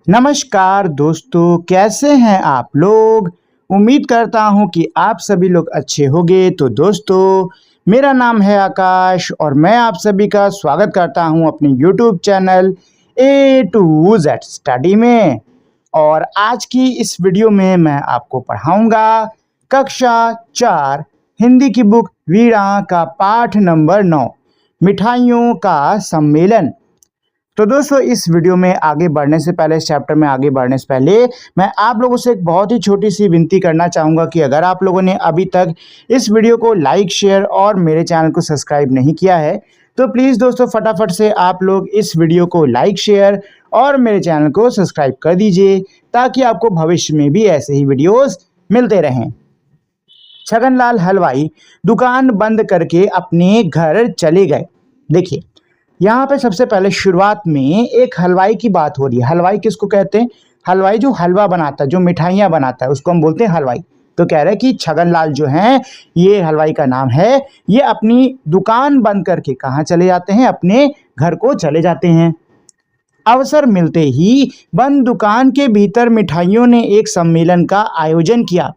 नमस्कार दोस्तों, कैसे हैं आप लोग। उम्मीद करता हूं कि आप सभी लोग अच्छे होंगे। तो दोस्तों, मेरा नाम है आकाश और मैं आप सभी का स्वागत करता हूं अपने YouTube channel A to Z study में। और आज की इस वीडियो में मैं आपको पढ़ाऊंगा कक्षा 4 हिंदी की बुक वीणा का पाठ नंबर 9, मिठाइयों का सम्मेलन। तो दोस्तों, इस वीडियो में आगे बढ़ने से पहले, इस चैप्टर में आगे बढ़ने से पहले मैं आप लोगों से एक बहुत ही छोटी सी विनती करना चाहूँगा कि अगर आप लोगों ने अभी तक इस वीडियो को लाइक, शेयर और मेरे चैनल को सब्सक्राइब नहीं किया है तो प्लीज़ दोस्तों फटाफट से आप लोग इस वीडियो को लाइक, शेयर और मेरे चैनल को सब्सक्राइब कर दीजिए ताकि आपको भविष्य में भी ऐसे ही वीडियोज़ मिलते रहें। छगनलाल हलवाई दुकान बंद करके अपने घर चले गए। देखिए, यहाँ पे सबसे पहले शुरुआत में एक हलवाई की बात हो रही है। हलवाई किसको कहते हैं? हलवाई जो हलवा बनाता है, जो मिठाइयाँ बनाता है, उसको हम बोलते हैं हलवाई। तो कह रहे हैं कि छगनलाल जो हैं, ये हलवाई का नाम है, ये अपनी दुकान बंद करके कहाँ चले जाते हैं? अपने घर को चले जाते हैं। अवसर मिलते ही बंद दुकान के भीतर मिठाइयों ने एक सम्मेलन का आयोजन किया।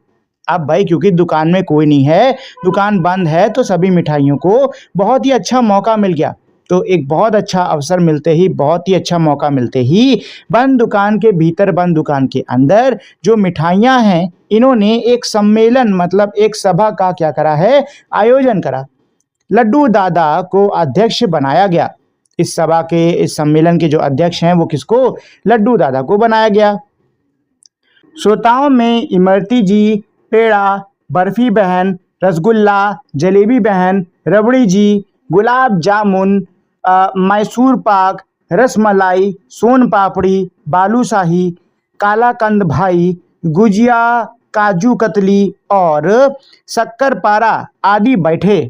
अब भाई, क्योंकि दुकान में कोई नहीं है, दुकान बंद है, तो सभी मिठाइयों को बहुत ही अच्छा मौका मिल गया। तो एक बहुत अच्छा अवसर मिलते ही, बहुत ही अच्छा मौका मिलते ही बंद दुकान के भीतर, बंद दुकान के अंदर जो मिठाइयाँ हैं, इन्होंने एक सम्मेलन मतलब एक सभा का क्या करा है? आयोजन करा। लड्डू दादा को अध्यक्ष बनाया गया। इस सभा के, इस सम्मेलन के जो अध्यक्ष हैं वो किसको? लड्डू दादा को बनाया गया। श्रोताओं में इमरती जी, पेड़ा, बर्फी बहन, रसगुल्ला, जलेबी बहन, रबड़ी जी, गुलाब जामुन, मैसूर पाक, रसमलाई, सोन पापड़ी, बालूशाही, कालाकंद भाई, गुजिया, काजू कतली और शक्कर पारा आदि बैठे।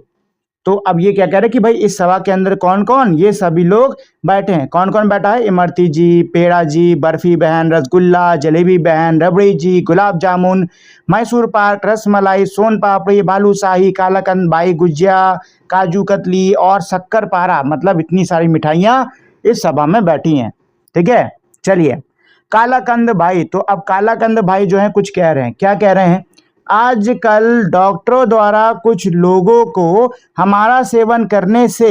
तो अब ये क्या कह रहे हैं कि भाई इस सभा के अंदर कौन कौन? ये सभी लोग बैठे हैं। कौन कौन बैठा है? इमरती जी, पेड़ा जी, बर्फी बहन, रसगुल्ला, जलेबी बहन, रबड़ी जी, गुलाब जामुन, मैसूर पाक, रसमलाई, सोन पापड़ी, बालूशाही, कालाकंद भाई, गुजिया, काजू कतली और शक्कर पारा, मतलब इतनी सारी मिठाइयाँ इस सभा में बैठी हैं। ठीक है, चलिए। कालाकंद भाई, तो अब कालाकंद भाई जो है कुछ कह रहे हैं। क्या कह रहे हैं? आजकल डॉक्टरों द्वारा कुछ लोगों को हमारा सेवन करने से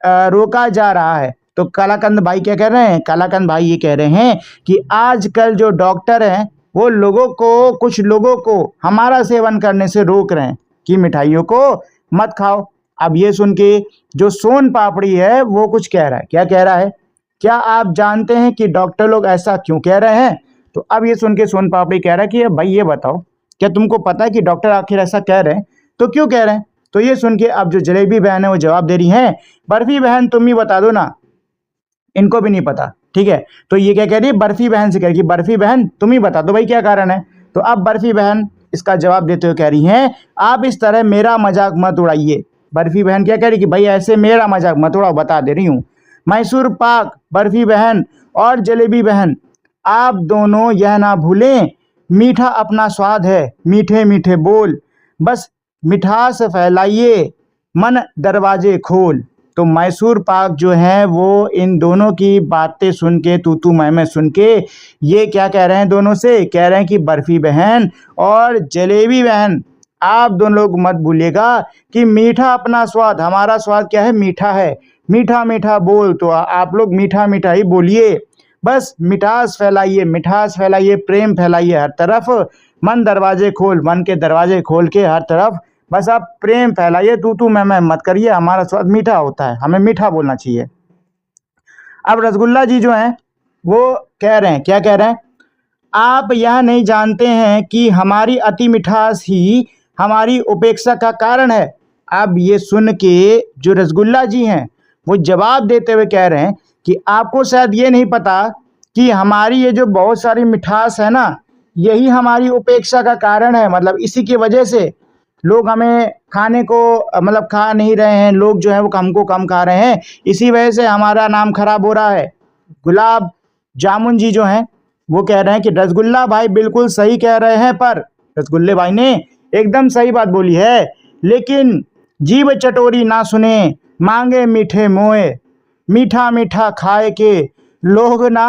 रोका जा रहा है। तो कालाकंद भाई क्या कह रहे हैं? कालाकंद भाई ये कह रहे हैं कि आजकल जो डॉक्टर हैं वो लोगों को, कुछ लोगों को हमारा सेवन करने से रोक रहे हैं कि मिठाइयों को मत खाओ। अब ये सुन के जो सोन पापड़ी है वो कुछ कह रहा है। क्या कह रहा है? क्या आप जानते हैं कि डॉक्टर लोग ऐसा क्यों कह रहे हैं? तो अब ये सुन के सोन पापड़ी कह रहा है कि भाई ये बताओ, क्या तुमको पता है कि डॉक्टर आखिर ऐसा कह रहे हैं तो क्यों कह रहे हैं? तो ये सुन के अब जो जलेबी बहन है वो जवाब दे रही हैं, बर्फी बहन तुम ही बता दो ना, इनको भी नहीं पता। ठीक है, तो ये क्या कह रही है? बर्फी बहन से कह रही है, बर्फी बहन तुम ही बता दो भाई क्या कारण है। तो अब बर्फी बहन इसका जवाब देते हुए कह रही हैं, आप इस तरह मेरा मजाक मत उड़ाइए। बर्फी बहन क्या कह रही कि भाई ऐसे मेरा मजाक मत उड़ाओ, बता दे रही हूँ। मैसूर पाक, बर्फी बहन और जलेबी बहन, आप दोनों यह ना भूलें, मीठा अपना स्वाद है, मीठे मीठे बोल, बस मिठास फैलाइए, मन दरवाजे खोल। तो मैसूर पाक जो है वो इन दोनों की बातें सुन के, तू तू मैं सुन के, ये क्या कह रहे हैं? दोनों से कह रहे हैं कि बर्फी बहन और जलेबी बहन, आप दोनों लोग मत भूलिएगा कि मीठा अपना स्वाद, हमारा स्वाद क्या है? मीठा है, मीठा मीठा बोल। तो आप लोग मीठा मीठा ही बोलिए, बस मिठास फैलाइए, मिठास फैलाइए, प्रेम फैलाइए हर तरफ, मन दरवाजे खोल, मन के दरवाजे खोल के हर तरफ बस आप प्रेम फैलाइए, तू मैं मत करिए, हमारा स्वाद मीठा होता है, हमें मीठा बोलना चाहिए। अब रसगुल्ला जी जो हैं वो कह रहे हैं, क्या कह रहे हैं? आप यह नहीं जानते हैं कि हमारी अति मिठास ही हमारी उपेक्षा का कारण है। अब ये सुन के जो रसगुल्ला जी हैं वो जवाब देते हुए कह रहे हैं कि आपको शायद ये नहीं पता कि हमारी ये जो बहुत सारी मिठास है ना, यही हमारी उपेक्षा का कारण है। मतलब इसी की वजह से लोग हमें खाने को, मतलब खा नहीं रहे हैं, लोग जो है वो हमको कम खा रहे हैं, इसी वजह से हमारा नाम खराब हो रहा है। गुलाब जामुन जी जो हैं वो कह रहे हैं कि रसगुल्ला भाई बिल्कुल सही कह रहे हैं, पर रसगुल्ले भाई ने एकदम सही बात बोली है, लेकिन जीभ चटोरी ना सुने, मांगे मीठे मोए, मीठा मीठा खाए के लोग ना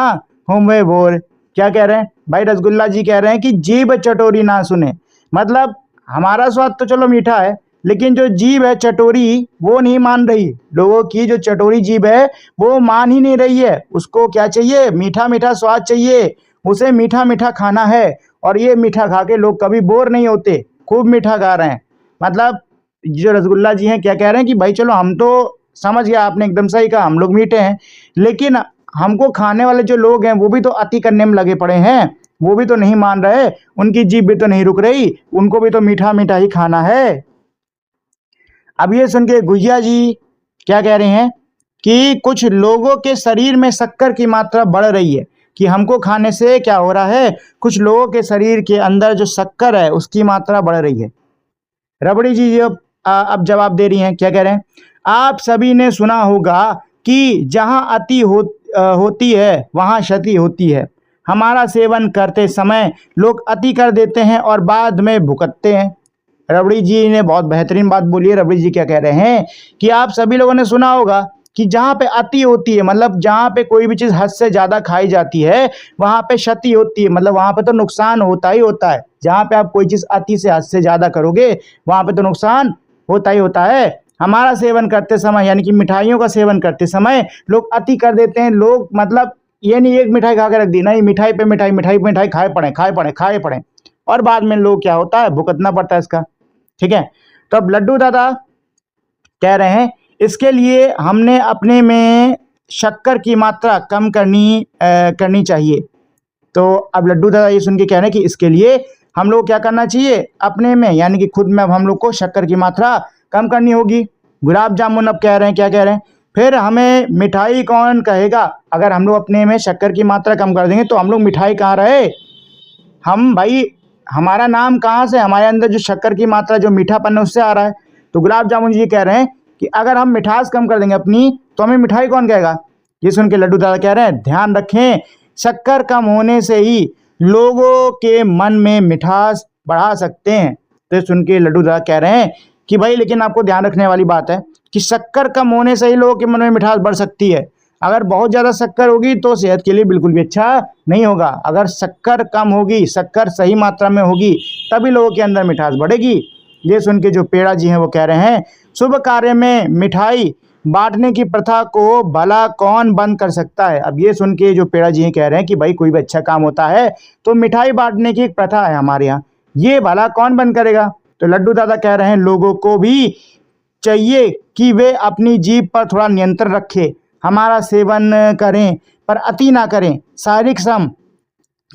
हूँ मैं बोर। क्या कह रहे हैं भाई, रसगुल्ला जी कह रहे हैं कि जीभ चटोरी ना सुने, मतलब हमारा स्वाद तो चलो मीठा है, लेकिन जो जीभ है चटोरी वो नहीं मान रही। लोगों की जो चटोरी जीभ है वो मान ही नहीं रही है। उसको क्या चाहिए, मीठा मीठा स्वाद चाहिए, उसे मीठा मीठा खाना है। और ये मीठा खा के लोग कभी बोर नहीं होते, खूब मीठा खा रहे हैं। मतलब जो रसगुल्ला जी हैं क्या कह रहे हैं कि भाई चलो हम तो समझ गया, आपने एकदम सही कहा, हम लोग मीठे हैं, लेकिन हमको खाने वाले जो लोग हैं वो भी तो अति करने में लगे पड़े हैं, वो भी तो नहीं मान रहे, उनकी जीभ भी तो नहीं रुक रही, उनको भी तो मीठा मीठा ही खाना है। अब ये सुन के गुजिया जी क्या कह रहे हैं कि कुछ लोगों के शरीर में शक्कर की मात्रा बढ़ रही है, कि हमको खाने से क्या हो रहा है, कुछ लोगों के शरीर के अंदर जो शक्कर है उसकी मात्रा बढ़ रही है। रबड़ी जी अब जवाब दे रही हैं, क्या कह रहे हैं, आप सभी ने सुना होगा कि जहां अति होती है वहां क्षति होती है। हमारा सेवन करते समय लोग अति कर देते हैं और बाद में भुगतते हैं। रबड़ी जी ने बहुत बेहतरीन बात बोली है। रबड़ी जी क्या कह रहे हैं कि आप सभी लोगों ने सुना होगा कि जहाँ पे अति होती है, मतलब जहाँ पे कोई भी चीज़ हद से ज़्यादा खाई जाती है वहाँ पे क्षति होती है, मतलब वहाँ पे तो नुकसान होता ही होता है। जहाँ पे आप कोई चीज़ अति से हद से ज़्यादा करोगे वहाँ पे तो नुकसान होता ही होता है। हमारा सेवन करते समय यानी कि मिठाइयों का सेवन करते समय लोग अति कर देते हैं। लोग मतलब ये नहीं एक मिठाई खा के रख दी, नहीं, मिठाई पे मिठाई, मिठाई पे मिठाई खाए पड़े खाए पड़े खाए पड़े, और बाद में लोग क्या होता है, भुगतना पड़ता है इसका। ठीक है, तो अब लड्डू दादा कह रहे हैं इसके लिए हमने अपने में शक्कर की मात्रा कम करनी चाहिए। तो अब लड्डू दादा ये सुन के कह रहे हैं कि इसके लिए हम लोग क्या करना चाहिए, अपने में यानी कि खुद में अब हम लोग को शक्कर की मात्रा कम करनी होगी। गुलाब जामुन अब कह रहे हैं, क्या कह रहे हैं, फिर हमें मिठाई कौन कहेगा, अगर हम लोग अपने में शक्कर की मात्रा कम कर देंगे तो हम लोग मिठाई कहाँ रहे, हम भाई हमारा नाम कहाँ से, हमारे अंदर जो शक्कर की मात्रा जो मीठापन है उससे आ रहा है। तो गुलाब जामुन जी कह रहे हैं कि अगर हम मिठास कम कर देंगे अपनी तो हमें मिठाई कौन कहेगा। ये सुन के लड्डू दादा कह रहे हैं ध्यान रखें, शक्कर कम होने से ही लोगों के मन में मिठास बढ़ा सकते हैं। तो ये सुन के लड्डू दादा कह रहे हैं कि भाई लेकिन आपको ध्यान रखने वाली बात है कि शक्कर कम होने से ही लोगों के मन में मिठास बढ़ सकती है। अगर बहुत ज़्यादा शक्कर होगी तो सेहत के लिए बिल्कुल भी अच्छा नहीं होगा। अगर शक्कर कम होगी, शक्कर सही मात्रा में होगी, तभी लोगों के अंदर मिठास बढ़ेगी। ये सुन के जो पेड़ा जी हैं वो कह रहे हैं शुभ कार्य में मिठाई बांटने की प्रथा को भला कौन बंद कर सकता है। अब ये सुन के जो पेड़ा जी हैं कह रहे हैं कि भाई कोई भी अच्छा काम होता है तो मिठाई बांटने की एक प्रथा है हमारे यहाँ, ये भला कौन बंद करेगा। तो लड्डू दादा कह रहे हैं लोगों को भी चाहिए कि वे अपनी जीभ पर थोड़ा नियंत्रण रखें, हमारा सेवन करें पर अति ना करें, शारीरिक श्रम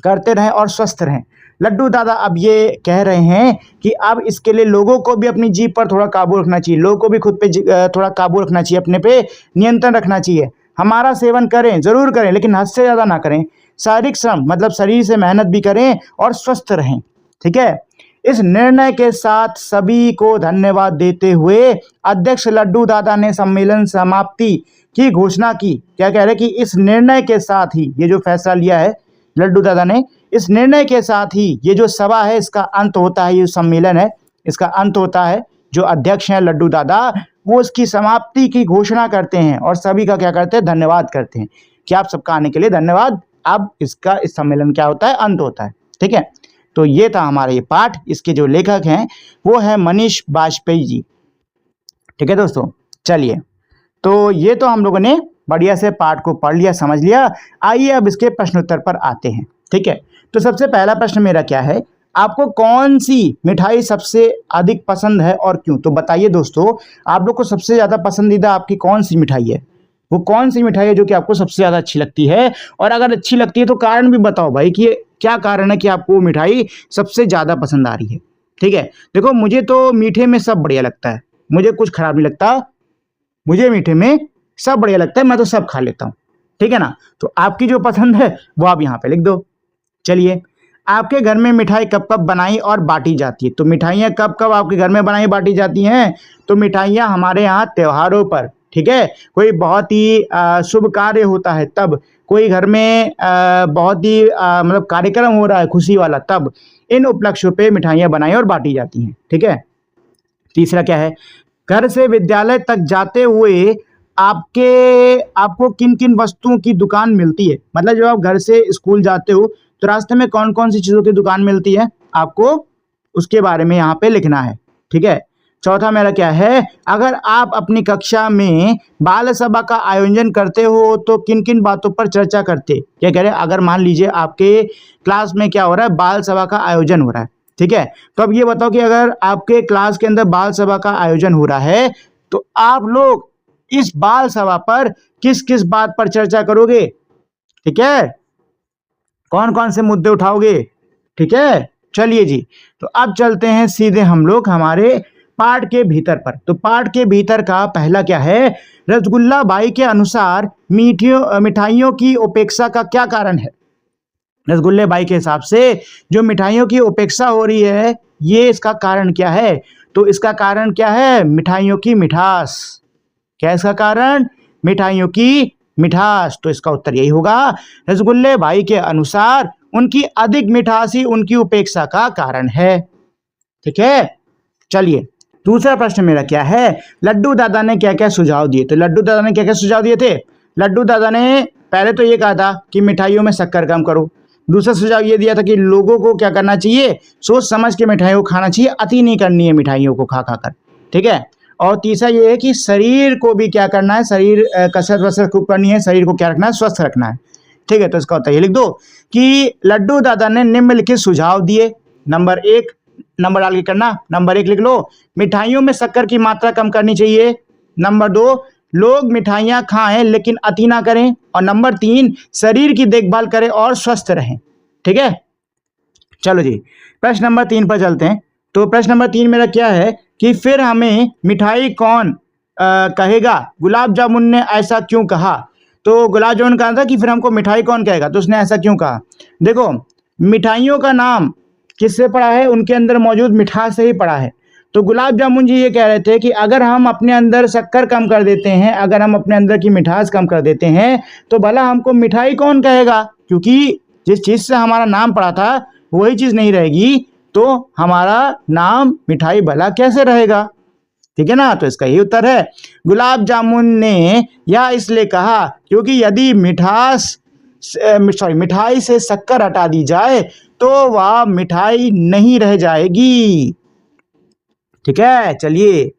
करते रहें और स्वस्थ रहें। लड्डू दादा अब ये कह रहे हैं कि अब इसके लिए लोगों को भी अपनी जीभ पर थोड़ा काबू रखना चाहिए, लोगों को भी खुद पे थोड़ा काबू रखना चाहिए, अपने पे नियंत्रण रखना चाहिए। हमारा सेवन करें, ज़रूर करें, लेकिन हद से ज़्यादा ना करें। शारीरिक श्रम मतलब शरीर से मेहनत भी करें और स्वस्थ रहें। ठीक है, इस निर्णय के साथ सभी को धन्यवाद देते हुए अध्यक्ष लड्डू दादा ने सम्मेलन समाप्ति की घोषणा की। क्या कह रहे हैं कि इस निर्णय के साथ ही ये जो फैसला लिया है लड्डू दादा ने, इस निर्णय के साथ ही ये जो सभा है इसका अंत होता है, ये सम्मेलन है इसका अंत होता है। जो अध्यक्ष हैं लड्डू दादा वो इसकी समाप्ति की घोषणा करते हैं और सभी का क्या करते हैं, धन्यवाद करते हैं कि आप सबका आने के लिए धन्यवाद। अब इस सम्मेलन क्या होता है, अंत होता है। ठीक है, तो ये था हमारा ये पाठ। इसके जो लेखक हैं वो है मनीष बाजपेयी जी। ठीक है दोस्तों, चलिए तो ये तो हम लोगों ने बढ़िया से पाठ को पढ़ लिया, समझ लिया। आइए अब इसके प्रश्नोत्तर पर आते हैं। ठीक है, तो सबसे पहला प्रश्न मेरा क्या है, आपको कौन सी मिठाई सबसे अधिक पसंद है और क्यों। तो बताइए दोस्तों, आप लोग को सबसे ज़्यादा पसंदीदा आपकी कौन सी मिठाई है, वो कौन सी मिठाई है जो कि आपको सबसे ज़्यादा अच्छी लगती है। और अगर अच्छी लगती है तो कारण भी बताओ भाई कि क्या कारण है कि आपको वो मिठाई सबसे ज़्यादा पसंद आ रही है। ठीक है, देखो मुझे तो मीठे में सब बढ़िया लगता है, मुझे कुछ खराब नहीं लगता, मुझे मीठे में सब बढ़िया लगता है, मैं तो सब खा लेता हूँ। ठीक है ना, तो आपकी जो पसंद है वो आप यहाँ पे लिख दो। चलिए, आपके घर में मिठाई कब कब बनाई और बांटी जाती है। तो मिठाइयाँ कब कब आपके घर में बनाई बांटी जाती हैं। तो मिठाइयाँ हमारे यहाँ त्योहारों पर, ठीक है, कोई बहुत ही शुभ कार्य होता है तब, कोई घर में बहुत ही मतलब कार्यक्रम हो रहा है खुशी वाला, तब इन उपलक्ष्यों पे मिठाइयाँ बनाई और बांटी जाती हैं। ठीक है, तीसरा क्या है, घर से विद्यालय तक जाते हुए आपको किन किन वस्तुओं की दुकान मिलती है, मतलब जब आप घर से स्कूल जाते हो तो रास्ते में कौन कौन सी चीज़ों की दुकान मिलती है, आपको उसके बारे में यहाँ पे लिखना है। ठीक है। चौथा मेरा क्या है, अगर आप अपनी कक्षा में बाल सभा का आयोजन करते हो तो किन किन बातों पर चर्चा करते। क्या कह रहे हैं, अगर मान लीजिए आपके क्लास में क्या हो रहा है, बाल सभा का आयोजन हो रहा है। ठीक है। तो अब ये बताओ कि अगर आपके क्लास के अंदर बाल सभा का आयोजन हो रहा है तो आप लोग इस बाल सभा पर किस किस बात पर चर्चा करोगे। ठीक है, कौन कौन से मुद्दे उठाओगे। ठीक है, चलिए जी। तो अब चलते हैं सीधे हम लोग हमारे पाठ के भीतर पर। तो पाठ के भीतर का पहला क्या है, रसगुल्ला बाई के अनुसार मिठाइयों की उपेक्षा का क्या कारण है। रसगुल्ले बाई के हिसाब से जो मिठाइयों की उपेक्षा हो रही है, ये इसका कारण क्या है। तो इसका कारण क्या है, मिठाइयों की मिठास। क्या इसका कारण, मिठाइयों की मिठास। तो इसका उत्तर यही होगा, रसगुल्ले बाई के अनुसार उनकी अधिक मिठास ही उनकी उपेक्षा का कारण है। ठीक है, चलिए दूसरा प्रश्न मेरा क्या है, लड्डू दादा ने क्या क्या सुझाव दिए। तो लड्डू दादा ने क्या क्या सुझाव दिए थे। लड्डू दादा ने पहले तो ये कहा था कि मिठाइयों में शक्कर कम करो। दूसरा सुझाव ये दिया था कि लोगों को क्या करना चाहिए, सोच समझ के मिठाइयों को खाना चाहिए, अति नहीं करनी है मिठाइयों को खा खा कर। ठीक है। और तीसरा ये है कि शरीर को भी क्या करना है, शरीर कसरत वसरत खूब करनी है, शरीर को क्या रखना है, स्वस्थ रखना है। ठीक है। तो इसका उत्तर ये लिख दो कि लड्डू दादा ने निम्नलिखित सुझाव दिए। नंबर 1 नंबर डाल के करना, नंबर 1 लिख लो, मिठाइयों में शक्कर की मात्रा कम करनी चाहिए। नंबर 2, लोग मिठाइयाँ खाएं लेकिन अति ना करें। और नंबर 3, शरीर की देखभाल करें और स्वस्थ रहें। ठीक है, चलो जी प्रश्न नंबर 3 पर चलते हैं। तो प्रश्न नंबर 3 मेरा क्या है कि फिर हमें मिठाई कौन कहेगा, गुलाब जामुन ने ऐसा क्यों कहा। तो गुलाब जामुन कहा था कि फिर हमको मिठाई कौन कहेगा, तो उसने ऐसा क्यों कहा। देखो, मिठाइयों का नाम किससे पड़ा है, उनके अंदर मौजूद मिठास से ही पड़ा है। तो गुलाब जामुन जी ये कह रहे थे कि अगर हम अपने अंदर शक्कर कम कर देते हैं, अगर हम अपने अंदर की मिठास कम कर देते हैं तो भला हमको मिठाई कौन कहेगा, क्योंकि जिस चीज़ से हमारा नाम पड़ा था वही चीज़ नहीं रहेगी तो हमारा नाम मिठाई भला कैसे रहेगा। ठीक है ना। तो इसका यही उत्तर है, गुलाब जामुन ने यह इसलिए कहा क्योंकि यदि मिठाई से शक्कर हटा दी जाए तो वह मिठाई नहीं रह जाएगी। ठीक है, चलिए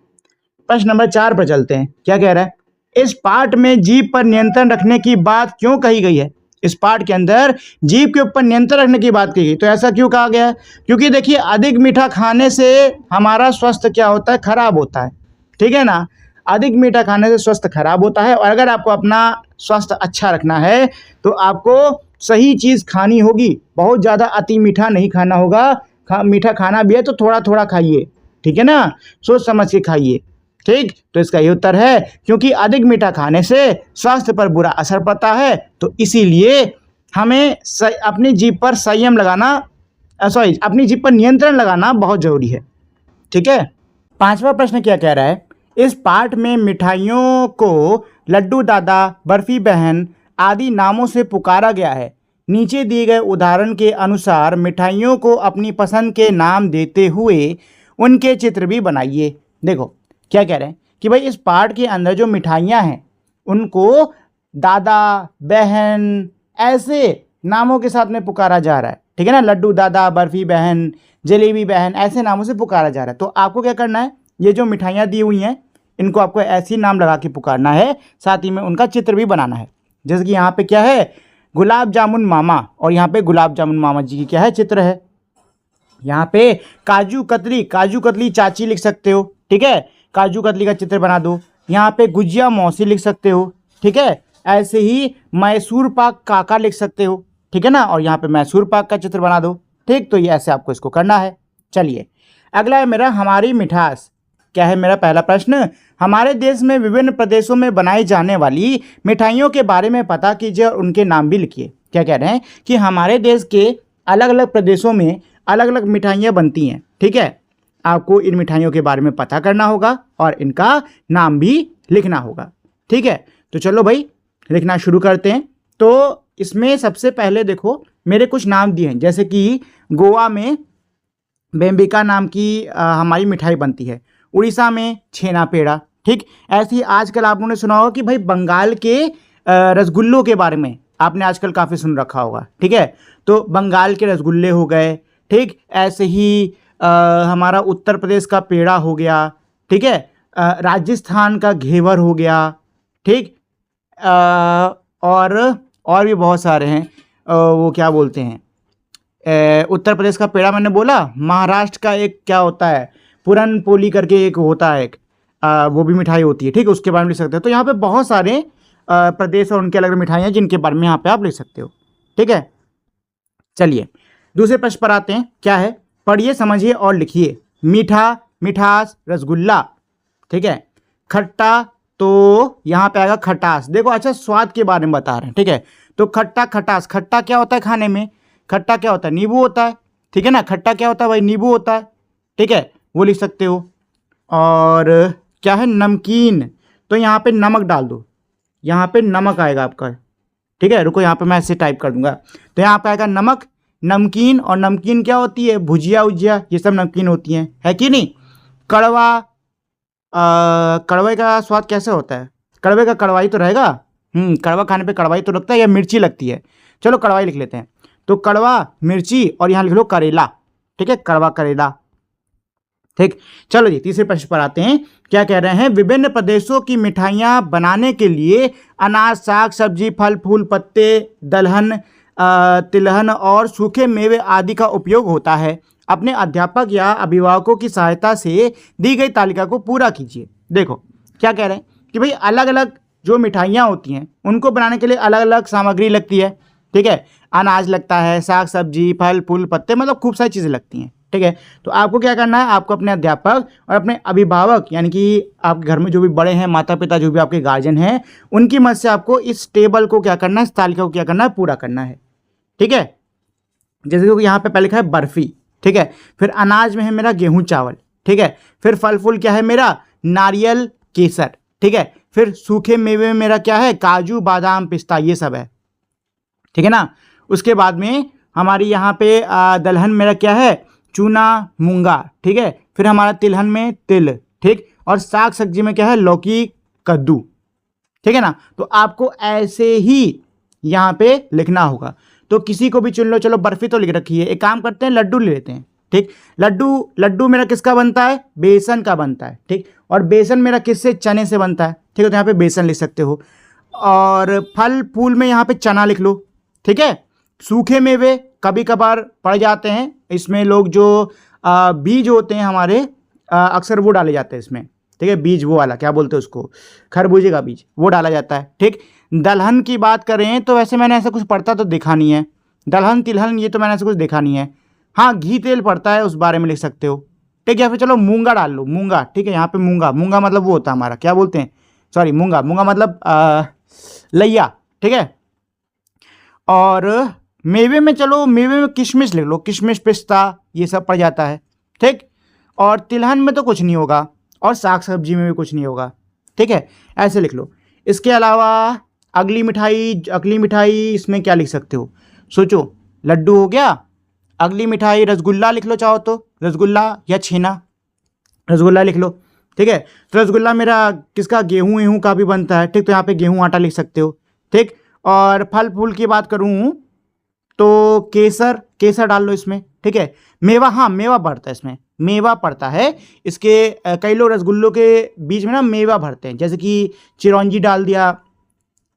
प्रश्न नंबर 4 पर चलते हैं। क्या कह रहा है, इस पाठ में जीभ पर नियंत्रण रखने की बात क्यों कही गई है। इस पाठ के अंदर जीभ के ऊपर नियंत्रण रखने की बात कही गई। तो ऐसा क्यों कहा गया है, क्योंकि देखिए अधिक मीठा खाने से हमारा स्वास्थ्य क्या होता है, खराब होता है। ठीक है ना, अधिक मीठा खाने से स्वास्थ्य खराब होता है। और अगर आपको अपना स्वास्थ्य अच्छा रखना है तो आपको सही चीज़ खानी होगी, बहुत ज़्यादा अति मीठा नहीं खाना होगा। मीठा खाना भी है तो थोड़ा थोड़ा खाइए। ठीक है ना, सोच समझ के खाइए। ठीक, तो इसका ये उत्तर है क्योंकि अधिक मीठा खाने से स्वास्थ्य पर बुरा असर पड़ता है। तो इसीलिए हमें अपनी जीभ पर संयम लगाना, अपनी जीभ पर नियंत्रण लगाना बहुत जरूरी है। ठीक है। 5वां प्रश्न क्या कह रहा है, इस पाठ में मिठाइयों को लड्डू दादा, बर्फी बहन आदि नामों से पुकारा गया है। नीचे दिए गए उदाहरण के अनुसार मिठाइयों को अपनी पसंद के नाम देते हुए उनके चित्र भी बनाइए। देखो क्या कह रहे हैं कि भाई इस पाठ के अंदर जो मिठाइयाँ हैं उनको दादा, बहन ऐसे नामों के साथ में पुकारा जा रहा है। ठीक है ना, लड्डू दादा, बर्फी बहन, जलेबी बहन ऐसे नामों से पुकारा जा रहा है। तो आपको क्या करना है, ये जो मिठाइयाँ दी हुई हैं इनको आपको ऐसी नाम लगा के पुकारना है, साथ ही में उनका चित्र भी बनाना है। जैसे कि यहाँ पे क्या है, गुलाब जामुन मामा, और यहाँ पे गुलाब जामुन मामा जी की क्या है, चित्र है। यहाँ पे काजू कतली चाची लिख सकते हो। ठीक है, काजू कतली का चित्र बना दो। यहाँ पे गुजिया मौसी लिख सकते हो। ठीक है, ऐसे ही मैसूर पाक काका लिख सकते हो। ठीक है ना, और यहाँ पे मैसूर पाक का चित्र बना दो। ठीक, तो ये ऐसे आपको इसको करना है। चलिए अगला है मेरा, हमारी मिठास। क्या है मेरा पहला प्रश्न, हमारे देश में विभिन्न प्रदेशों में बनाई जाने वाली मिठाइयों के बारे में पता कीजिए और उनके नाम भी लिखिए। क्या कह रहे हैं कि हमारे देश के अलग अलग प्रदेशों में अलग अलग मिठाइयाँ बनती हैं। ठीक है, आपको इन मिठाइयों के बारे में पता करना होगा और इनका नाम भी लिखना होगा। ठीक है, तो चलो भाई लिखना शुरू करते हैं। तो इसमें सबसे पहले देखो मेरे कुछ नाम दिए हैं, जैसे कि गोवा में बेम्बिका नाम की हमारी मिठाई बनती है, उड़ीसा में छेना पेड़ा। ठीक, ऐसे ही आजकल आप लोगों ने सुना होगा कि भाई बंगाल के रसगुल्लों के बारे में आपने आजकल काफ़ी सुन रखा होगा। ठीक है, तो बंगाल के रसगुल्ले हो गए। ठीक, ऐसे ही हमारा उत्तर प्रदेश का पेड़ा हो गया। ठीक है, राजस्थान का घेवर हो गया। ठीक, और भी बहुत सारे हैं। वो क्या बोलते हैं, उत्तर प्रदेश का पेड़ा मैंने बोला। महाराष्ट्र का एक क्या होता है, पूरन पोली करके एक होता है, एक वो भी मिठाई होती है। ठीक है, उसके बारे में लिख सकते हो। तो यहाँ पे बहुत सारे प्रदेश और उनकी अलग अलग मिठाइयाँ जिनके बारे में यहाँ पे आप लिख सकते हो। ठीक है, चलिए दूसरे प्रश्न पर आते हैं। क्या है, पढ़िए समझिए और लिखिए। मीठा, मिठास, रसगुल्ला। ठीक है, खट्टा, तो यहाँ पे आएगा खटास। देखो अच्छा, स्वाद के बारे में बता रहे हैं। ठीक है, तो खट्टा, खटास। खट्टा क्या होता है खाने में, खट्टा क्या होता है, नींबू होता है। ठीक है ना, खट्टा क्या होता है भाई, नींबू होता है। ठीक है, वो लिख सकते हो। और क्या है, नमकीन, तो यहाँ पे नमक डाल दो, यहाँ पे नमक आएगा आपका। ठीक है, रुको यहाँ पे मैं ऐसे टाइप कर दूंगा, तो यहाँ पे आएगा नमक, नमकीन। और नमकीन क्या होती है, भुजिया उजिया, ये सब नमकीन होती हैं, है कि नहीं। कड़वा, कड़वे का स्वाद कैसे होता है, कड़वे का कड़वाई तो रहेगा। कड़वा खाने पे कड़वाई तो लगता है या मिर्ची लगती है। चलो कड़वाई लिख लेते हैं, तो कड़वा, मिर्ची, और यहाँ लिख लो करेला। ठीक है, कड़वा करेला। ठीक, चलो जी तीसरे प्रश्न पर आते हैं। क्या कह रहे हैं, विभिन्न प्रदेशों की मिठाइयाँ बनाने के लिए अनाज, साग सब्जी, फल फूल, पत्ते, दलहन, तिलहन और सूखे मेवे आदि का उपयोग होता है। अपने अध्यापक या अभिभावकों की सहायता से दी गई तालिका को पूरा कीजिए। देखो क्या कह रहे हैं कि भाई अलग अलग जो मिठाइयाँ होती हैं उनको बनाने के लिए अलग अलग सामग्री लगती है। ठीक है, अनाज लगता है, साग सब्जी, फल फूल, पत्ते, मतलब खूब सारी चीज़ें लगती हैं। ठीक है, तो आपको क्या करना है, आपको अपने अध्यापक और अपने अभिभावक यानी कि आपके घर में जो भी बड़े हैं, माता पिता, जो भी आपके गार्जियन हैं, उनकी मदद से आपको इस टेबल को क्या करना है, इस तालिका को क्या करना है, पूरा करना है। ठीक है, जैसे कि यहाँ पे पहले लिखा है बर्फी। ठीक है, फिर अनाज में है मेरा गेहूं चावल। ठीक है, फिर फल फूल क्या है मेरा, नारियल केसर। ठीक है, फिर सूखे मेवे में मेरा क्या है, काजू बादाम पिस्ता, ये सब है। ठीक है ना। उसके बाद में हमारी यहाँ पे दलहन मेरा क्या है, चूना मूंगा। ठीक है, फिर हमारा तिलहन में तिल। ठीक, और साग सब्जी में क्या है, लौकी कद्दू। ठीक है ना, तो आपको ऐसे ही यहाँ पे लिखना होगा। तो किसी को भी चुन लो, चलो बर्फी तो लिख रखी है, एक काम करते हैं लड्डू ले लेते हैं। ठीक, लड्डू मेरा किसका बनता है, बेसन का बनता है। ठीक, और बेसन मेरा किससे, चने से बनता है। ठीक है, तो यहाँ पे बेसन लिख सकते हो। और फल फूल में यहाँ पे चना लिख लो। ठीक है, सूखे मेवे कभी कभार पड़ जाते हैं इसमें, लोग जो बीज होते हैं हमारे, अक्सर वो डाले जाते हैं इसमें। ठीक है, बीज वो वाला क्या बोलते हैं उसको, खरबूजे का बीज, वो डाला जाता है। ठीक, दलहन की बात करें तो वैसे मैंने ऐसा कुछ पढ़ता तो देखा नहीं है, दलहन तिलहन ये तो मैंने ऐसा कुछ देखा नहीं है। हाँ, घी तेल पड़ता है, उस बारे में लिख सकते हो। ठीक है, या फिर चलो मूंगा डाल लो, मूंगा। ठीक है, यहाँ पे मूंगा, मूंगा मतलब वो होता है हमारा, क्या बोलते हैं, सॉरी मूंगा, मूंगा मतलब लैया। ठीक है, और मेवे में चलो, मेवे में किशमिश लिख लो, किशमिश पिस्ता ये सब पड़ जाता है। ठीक, और तिलहन में तो कुछ नहीं होगा, और साग सब्जी में भी कुछ नहीं होगा। ठीक है, ऐसे लिख लो। इसके अलावा अगली मिठाई इसमें क्या लिख सकते हो, सोचो। लड्डू हो गया, अगली मिठाई रसगुल्ला लिख लो, चाहो तो रसगुल्ला या छेना, रसगुल्ला लिख लो। ठीक है, तो रसगुल्ला मेरा किसका, गेहूं का भी बनता है। ठीक, तो यहाँ पे गेहूं आटा लिख सकते हो। ठीक, और फल फूल की बात करूँ तो केसर डाल लो इसमें। ठीक है, मेवा, हाँ मेवा पड़ता है इसमें, मेवा पड़ता है इसके। कई लोग रसगुल्लों के बीच में ना मेवा भरते हैं, जैसे कि चिरौंजी डाल दिया,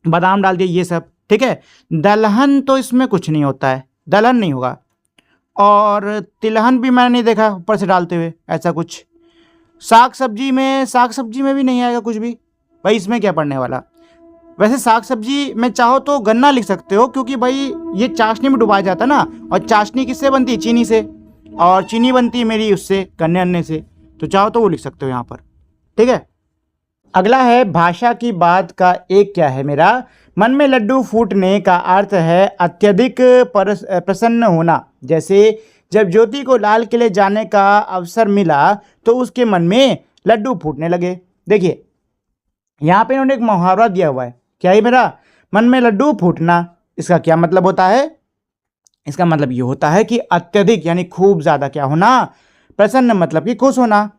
बादाम डाल दिया, ये सब। ठीक है, दलहन तो इसमें कुछ नहीं होता है, दलहन नहीं होगा। और तिलहन भी मैंने नहीं देखा ऊपर से डालते हुए ऐसा कुछ। साग सब्जी में भी नहीं आएगा कुछ भी भाई, इसमें क्या पड़ने वाला। वैसे साग सब्जी में चाहो तो गन्ना लिख सकते हो, क्योंकि भाई ये चाशनी में डुबाया जाता है ना, और चाशनी किससे बनती है, चीनी से, और चीनी बनती है मेरी उससे, गन्ने अन्ने से, तो चाहो तो वो लिख सकते हो यहाँ पर। ठीक है, अगला है भाषा की बात का एक क्या है मेरा, मन में लड्डू फूटने का अर्थ है अत्यधिक प्रसन्न होना। जैसे जब ज्योति को लाल किले जाने का अवसर मिला तो उसके मन में लड्डू फूटने लगे। देखिए यहाँ पे इन्होंने एक मुहावरा दिया हुआ है, क्या है मेरा, मन में लड्डू फूटना। इसका क्या मतलब होता है, इसका मतलब ये होता है कि अत्यधिक यानी खूब ज़्यादा क्या होना, प्रसन्न मतलब कि खुश होना।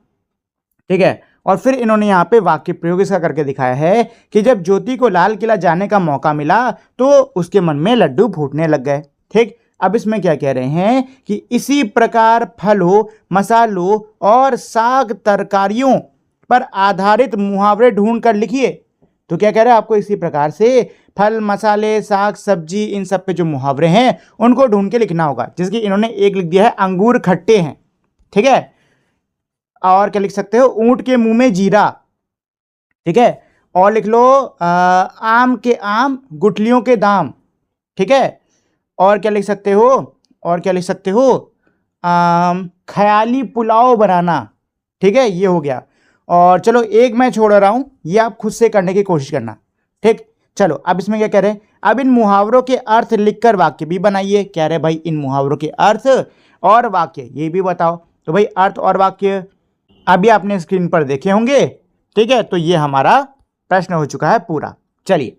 ठीक है, और फिर इन्होंने यहाँ पे वाक्य प्रयोग इसका करके दिखाया है कि जब ज्योति को लाल किला जाने का मौका मिला तो उसके मन में लड्डू फूटने लग गए। ठीक, अब इसमें क्या कह रहे हैं कि इसी प्रकार फलों, मसालों और साग तरकारियों पर आधारित मुहावरे ढूंढ कर लिखिए। तो क्या कह रहे हैं, आपको इसी प्रकार से फल, मसाले, साग, सब्जी, इन सब पे जो मुहावरे हैं उनको ढूंढ के लिखना होगा। जैसे कि इन्होंने एक लिख दिया है, अंगूर खट्टे हैं। ठीक है, और क्या लिख सकते हो, ऊंट के मुंह में जीरा। ठीक है, और लिख लो आम के आम, गुठलियों के दाम। ठीक है, और क्या लिख सकते हो, और क्या लिख सकते हो, ख्याली पुलाव बनाना। ठीक है, ये हो गया। और चलो एक मैं छोड़ रहा हूं, ये आप खुद से करने की कोशिश करना। ठीक, चलो अब इसमें क्या कह रहे हैं, अब इन मुहावरों के अर्थ लिखकर वाक्य भी बनाइए। कह रहे भाई इन मुहावरों के अर्थ और वाक्य ये भी बताओ। तो भाई अर्थ और वाक्य अभी आपने स्क्रीन पर देखे होंगे। ठीक है, तो ये हमारा प्रश्न हो चुका है पूरा। चलिए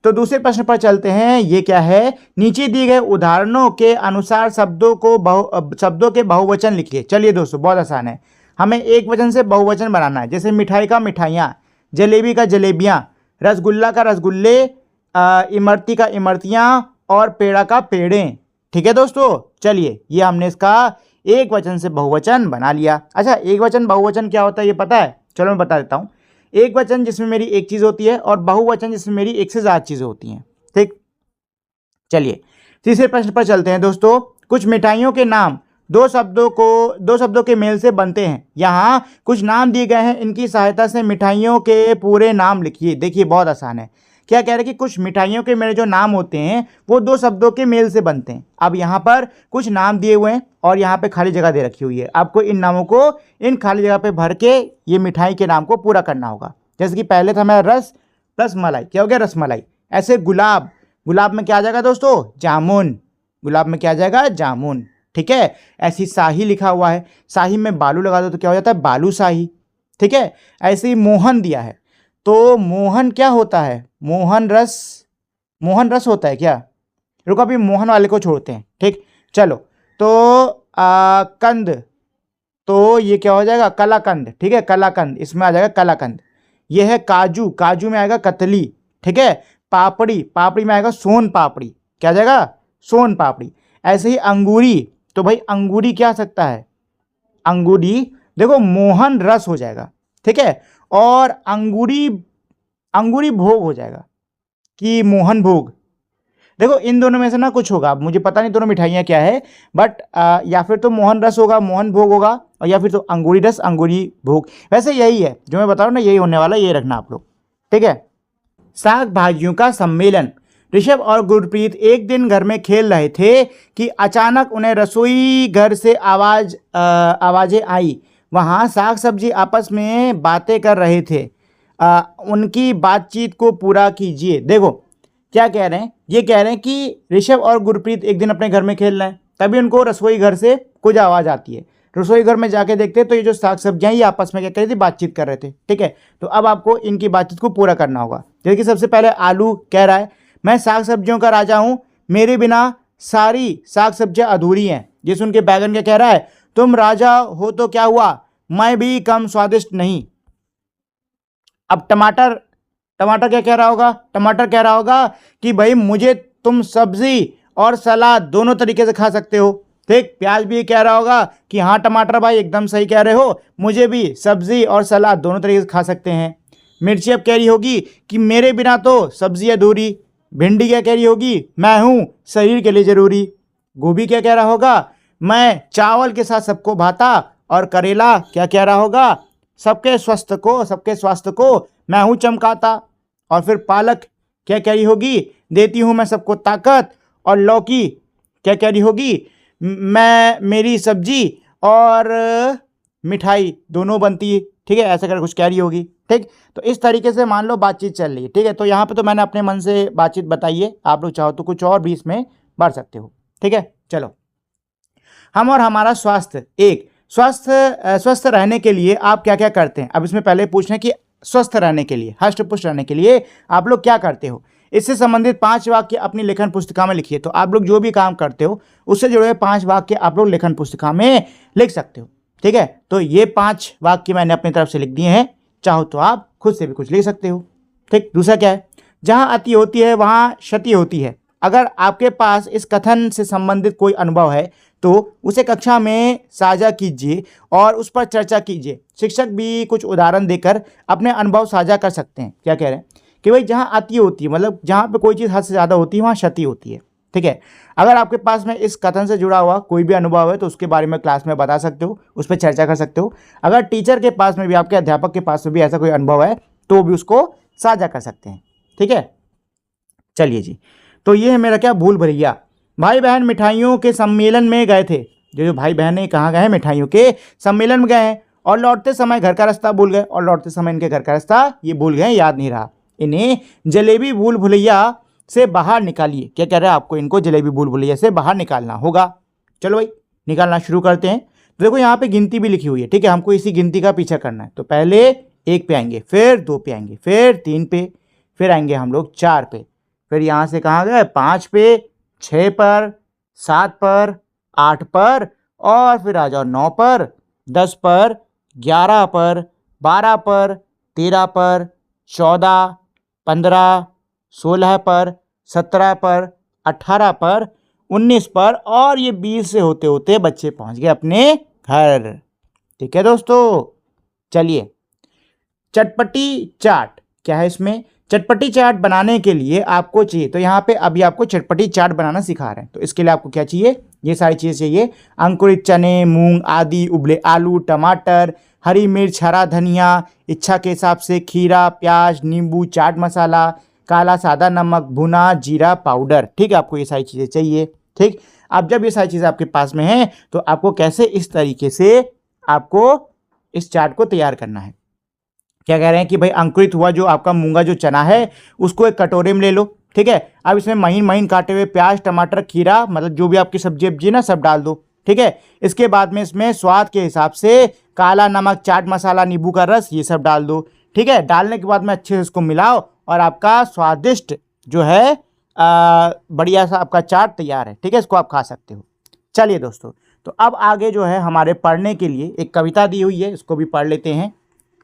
तो दूसरे प्रश्न पर चलते हैं। ये क्या है, नीचे दिए गए उदाहरणों के अनुसार शब्दों के बहुवचन लिखिए। चलिए दोस्तों, बहुत आसान है, हमें एक वचन से बहुवचन बनाना है। जैसे मिठाई का मिठाइयाँ, जलेबी का जलेबियाँ, रसगुल्ला का रसगुल्ले, इमरती का इमरतियाँ और पेड़ा का पेड़े। ठीक है दोस्तों, चलिए ये हमने इसका एक वचन से बहुवचन बना लिया। अच्छा, एक वचन बहुवचन क्या होता है ये पता है? चलो मैं बता देता हूँ। एक वचन जिसमें मेरी एक चीज़ होती है और बहुवचन जिसमें मेरी एक से ज़्यादा चीज़ें होती हैं। ठीक, चलिए तीसरे प्रश्न पर चलते हैं दोस्तों। कुछ मिठाइयों के नाम दो शब्दों के मेल से बनते हैं। यहाँ कुछ नाम दिए गए हैं, इनकी सहायता से मिठाइयों के पूरे नाम लिखिए। देखिए बहुत आसान है। क्या कह रहे हैं कि कुछ मिठाइयों के मेरे जो नाम होते हैं वो दो शब्दों के मेल से बनते हैं। अब यहाँ पर कुछ नाम दिए हुए हैं और यहाँ पे खाली जगह दे रखी हुई है। आपको इन नामों को इन खाली जगह पे भर के ये मिठाई के नाम को पूरा करना होगा। जैसे कि पहले था हमारा रस प्लस मलाई, क्या हो गया, रसमलाई। ऐसे गुलाब, गुलाब में क्या आ जाएगा दोस्तों, जामुन। गुलाब में क्या आ जाएगा, जामुन। ठीक है, ऐसी शाही लिखा हुआ है, शाही में बालू लगा दो तो क्या हो जाता है, बालू शाही। ठीक है, ऐसे ही मोहन दिया है तो मोहन क्या होता है, मोहन रस। मोहन रस होता है क्या, रुको अभी मोहन वाले को छोड़ते हैं। ठीक, चलो तो कंद, तो ये क्या हो जाएगा, कलाकंद। ठीक है, कलाकंद, इसमें आ जाएगा कलाकंद। ये है काजू, काजू में आएगा कतली। ठीक है, पापड़ी, पापड़ी में आएगा सोन पापड़ी। क्या आ जाएगा, सोन पापड़ी। ऐसे ही अंगूरी, तो भाई अंगूरी क्या आ सकता है, अंगूरी देखो मोहन रस हो जाएगा। ठीक है, और अंगूरी, अंगूरी भोग हो जाएगा कि मोहन भोग। देखो इन दोनों में से ना कुछ होगा, मुझे पता नहीं दोनों मिठाइयाँ क्या है, बट या फिर तो मोहन रस होगा, मोहन भोग होगा, और या फिर तो अंगूरी रस, अंगूरी भोग। वैसे यही है जो मैं बता रहा हूँ ना, यही होने वाला, ये रखना आप लोग। ठीक है, साग भाजियों का सम्मेलन। ऋषभ और गुरप्रीत एक दिन घर में खेल रहे थे कि अचानक उन्हें रसोई घर से आवाज़ें आई। वहाँ साग सब्जी आपस में बातें कर रहे थे। उनकी बातचीत को पूरा कीजिए। देखो क्या कह रहे हैं, ये कह रहे हैं कि ऋषभ और गुरप्रीत एक दिन अपने घर में खेल रहे हैं, तभी उनको रसोई घर से कुछ आवाज़ आती है। रसोई घर में जाके देखते हैं तो ये जो साग सब्जियाँ ये आपस में क्या कर रही थी, बातचीत कर रहे थे। ठीक है, तो अब आपको इनकी बातचीत को पूरा करना होगा। जैसे कि सबसे पहले आलू कह रहा है, मैं साग सब्जियों का राजा हूँ, मेरे बिना सारी साग सब्जियाँ अधूरी हैं। ये सुन के बैगन क्या कह रहा है, तुम राजा हो तो क्या हुआ, मैं भी कम स्वादिष्ट नहीं। अब टमाटर, टमाटर क्या कह रहा होगा, टमाटर कह रहा होगा कि भाई मुझे तुम सब्जी और सलाद दोनों तरीके से खा सकते हो। ठीक, प्याज भी कह रहा होगा कि हाँ टमाटर भाई एकदम सही कह रहे हो, मुझे भी सब्जी और सलाद दोनों तरीके से खा सकते हैं। मिर्ची अब कह रही होगी कि मेरे बिना तो सब्जी अधूरी। भिंडी क्या कह रही होगी, मैं हूँ शरीर के लिए ज़रूरी। गोभी क्या कह रहा होगा, मैं चावल के साथ सबको भाता। और करेला क्या कह रहा होगा, सबके स्वास्थ्य को मैं हूँ चमकाता। और फिर पालक क्या कह रही होगी, देती हूँ मैं सबको ताकत। और लौकी क्या कह रही होगी, मैं मेरी सब्जी और मिठाई दोनों बनती है। ठीक है, ऐसा कर कुछ कह रही होगी। ठीक, तो इस तरीके से मान लो बातचीत चल रही है। ठीक है, तो यहाँ पे तो मैंने अपने मन से बातचीत बताई है, आप लोग चाहो तो कुछ और भी इसमें बढ़ सकते हो। ठीक है, चलो हम और हमारा स्वास्थ्य। एक, स्वस्थ रहने के लिए आप क्या क्या करते हैं। अब इसमें पहले पूछना है कि स्वस्थ रहने के लिए, हष्ट पुष्ट रहने के लिए आप लोग क्या करते हो। इससे संबंधित 5 वाक्य अपनी लेखन पुस्तिका में लिखिए। तो आप लोग जो भी काम करते हो उससे जुड़े हुए 5 वाक्य आप लोग लेखन पुस्तिका में लिख सकते हो। ठीक है, तो ये 5 वाक्य मैंने अपनी तरफ से लिख दिए हैं, चाहो तो आप खुद से भी कुछ लिख सकते हो। ठीक, दूसरा क्या है, जहाँ अति होती है वहाँ क्षति होती है। अगर आपके पास इस कथन से संबंधित कोई अनुभव है तो उसे कक्षा में साझा कीजिए और उस पर चर्चा कीजिए। शिक्षक भी कुछ उदाहरण देकर अपने अनुभव साझा कर सकते हैं। क्या कह रहे हैं कि भाई जहाँ अति होती है, मतलब जहाँ पे कोई चीज़ हद से ज़्यादा होती है वहाँ क्षति होती है। ठीक है, अगर आपके पास में इस कथन से जुड़ा हुआ कोई भी अनुभव है तो उसके बारे में क्लास में बता सकते हो, उस पर चर्चा कर सकते हो। अगर टीचर के पास में भी, आपके अध्यापक के पास में भी ऐसा कोई अनुभव है तो भी उसको साझा कर सकते हैं। ठीक है, चलिए जी, तो ये है मेरा क्या, भूल भुलैया। भाई बहन मिठाइयों के सम्मेलन में गए थे। जो भाई बहन है कहाँ गए हैं, मिठाइयों के सम्मेलन में गए हैं और लौटते समय घर का रास्ता भूल गए, और लौटते समय इनके घर का रास्ता ये भूल गए, याद नहीं रहा। इन्हें जलेबी भूल भुलैया से बाहर निकालिए। क्या कह रहे हैं, आपको इनको जलेबी भूल भुलैया से बाहर निकालना होगा। चलो भाई निकालना शुरू करते हैं। तो देखो यहाँ पे गिनती भी लिखी हुई है। ठीक है, हमको इसी गिनती का पीछा करना है। तो पहले 1 पे आएंगे, फिर 2 पे आएंगे, फिर 3 पे, फिर आएंगे हम लोग 4 पे, फिर यहाँ से कहाँ गए 5 पे, 6 पर, 7 पर, 8 पर, और फिर आ जाओ 9 पर, 10 पर, 11 पर, 12 पर, 13 पर, 14, 15, 16 पर, 17 पर, 18 पर, 19 पर, और ये 20 से होते होते बच्चे पहुंच गए अपने घर। ठीक है दोस्तों, चलिए चटपटी चाट क्या है, इसमें चटपटी चाट बनाने के लिए आपको चाहिए, तो यहाँ पे अभी आपको चटपटी चाट बनाना सिखा रहे हैं। तो इसके लिए आपको क्या चाहिए, ये सारी चीज़ें चाहिए। अंकुरित चने, मूंग आदि, उबले आलू, टमाटर, हरी मिर्च, हरा धनिया, इच्छा के हिसाब से खीरा, प्याज, नींबू, चाट मसाला, काला सादा नमक, भुना जीरा पाउडर। ठीक है, आपको ये सारी चीज़ें चाहिए। ठीक, अब जब ये सारी चीज़ें आपके पास में हैं तो आपको कैसे इस तरीके से आपको इस चाट को तैयार करना है। क्या कह रहे हैं कि भाई अंकुरित हुआ जो आपका मूंगा जो चना है उसको एक कटोरे में ले लो। ठीक है, अब इसमें महीन महीन काटे हुए प्याज, टमाटर, खीरा, मतलब जो भी आपकी सब्जी वब्जी ना सब डाल दो। ठीक है, इसके बाद में इसमें स्वाद के हिसाब से काला नमक, चाट मसाला, नींबू का रस, ये सब डाल दो। ठीक है, डालने के बाद में अच्छे से इसको मिलाओ और आपका स्वादिष्ट जो है बढ़िया सा आपका चाट तैयार है। ठीक है, इसको आप खा सकते हो। चलिए दोस्तों, तो अब आगे जो है हमारे पढ़ने के लिए एक कविता दी हुई है, इसको भी पढ़ लेते हैं।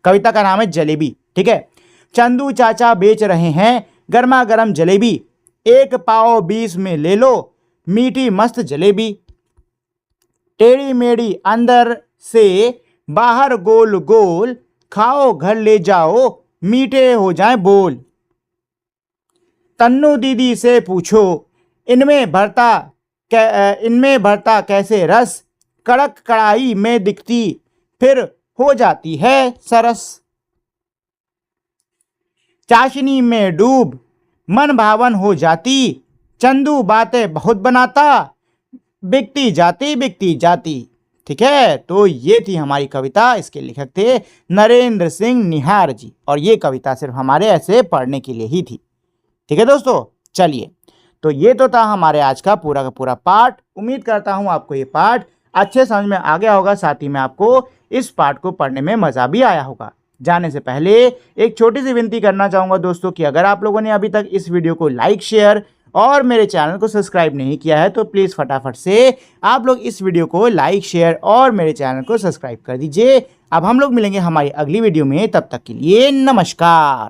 कविता का नाम है जलेबी। ठीक है, चंदू चाचा बेच रहे हैं गर्मा गर्म जलेबी, 1 पाव 20 में ले लो मीठी मस्त जलेबी, टेढ़ी मेढ़ी अंदर से बाहर गोल गोल, खाओ घर ले जाओ मीठे हो जाए बोल। तन्नू दीदी से पूछो इनमें भरता कैसे रस, कड़क कढ़ाई में दिखती फिर हो जाती है सरस। चाशनी में डूब मन भावन हो जाती, चंदू बातें बहुत बनाता, बिकती जाती। ठीक है, तो ये थी हमारी कविता। इसके लेखक थे नरेंद्र सिंह निहार जी, और ये कविता सिर्फ हमारे ऐसे पढ़ने के लिए ही थी। ठीक है दोस्तों, चलिए, तो ये तो था हमारे आज का पूरा पाठ। उम्मीद करता हूँ आपको ये पाठ अच्छे समझ में आ गया होगा, साथ ही में आपको इस पाठ को पढ़ने में मज़ा भी आया होगा। जाने से पहले एक छोटी सी विनती करना चाहूँगा दोस्तों कि अगर आप लोगों ने अभी तक इस वीडियो को लाइक, शेयर और मेरे चैनल को सब्सक्राइब नहीं किया है तो प्लीज़ फटाफट से आप लोग इस वीडियो को लाइक, शेयर और मेरे चैनल को सब्सक्राइब कर दीजिए। अब हम लोग मिलेंगे हमारी अगली वीडियो में, तब तक के लिए नमस्कार।